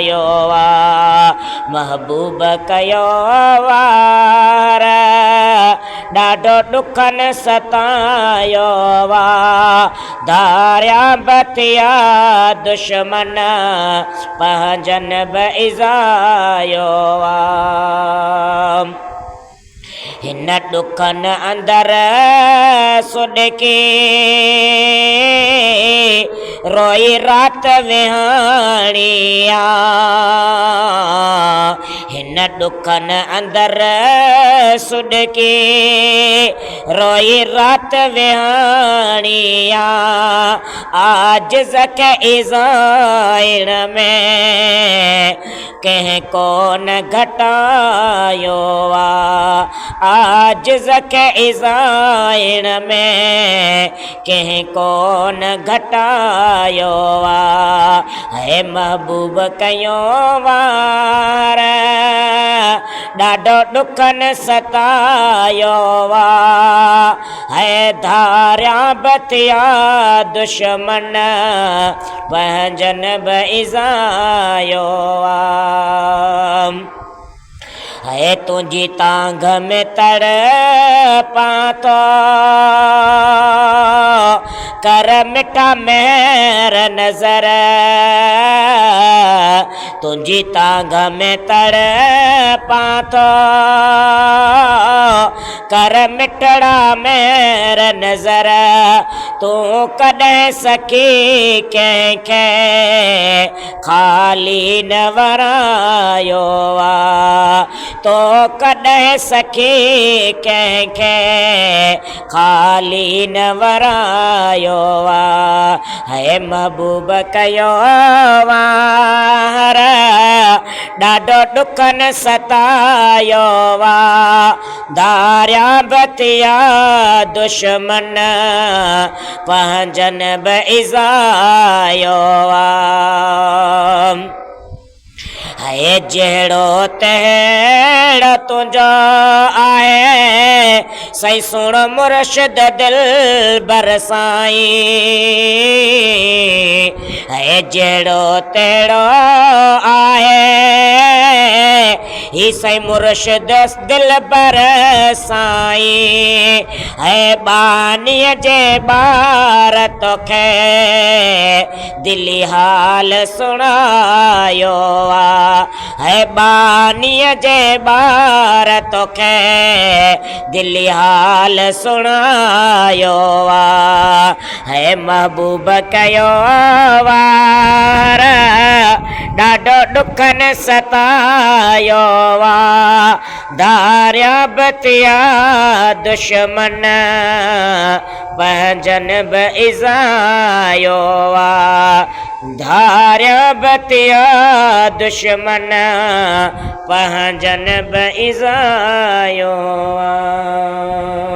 Jehovah महबूब कयो वार ॾाढो ॾुखन सतायो वा धारिया बतिया दुश्मन पंहिंजन बि इज़ायो वा हिन ॾुखन अंदर सुॾके रोई रात विहाणिया हिन ॾुखन अंदर सुॾके रोई रात विहाणिया आजिज़ खे इज़ाइण में कंहिं कोन घटायो वा आजिज़ खे इज़ाइण में कंहिं कोन घटायो वा है महबूब कयो वार ॾाढो ॾुखन सतायो वा है धारिया बतिया दुश्मन पंहिंजन बि इज़ायो वा है तुझी तांघ में तड़पां तो कर मिठा मेर नजर तुझी तांघ में तड़पां तो कर मिठड़ा मेर नजर तू कॾहिं सखी कंहिंखे खाली न वरायो वा तो कॾहिं सखी कंहिंखे खाली न वरायो वा है महबूब कयो वार ॾाढो ॾुखन सतायो वा धारिया बतिया दुश्मन पंहिंजन बि इज़ायो वा है जहिड़ो तहिड़ो तुंहिंजो आहे सही सुण मुर्शिद दिलबर साईं है जहिड़ो तहिड़ो आहे ही सही मुर्शिद दिलबर साईं है बानीअ जे ॿार तोखे दिली हाल सुणायो वा है बानीअ जे ॿार तोखे दिली हाल सुणायो वा है महबूब कयो वार ॾाढो ॾुखन सतायो वा धारिया बतिया दुश्मन पंहिंजन बि इज़ायो वा धारिया बतिया दुश्मन पंहिंजन बि इज़ायो वा।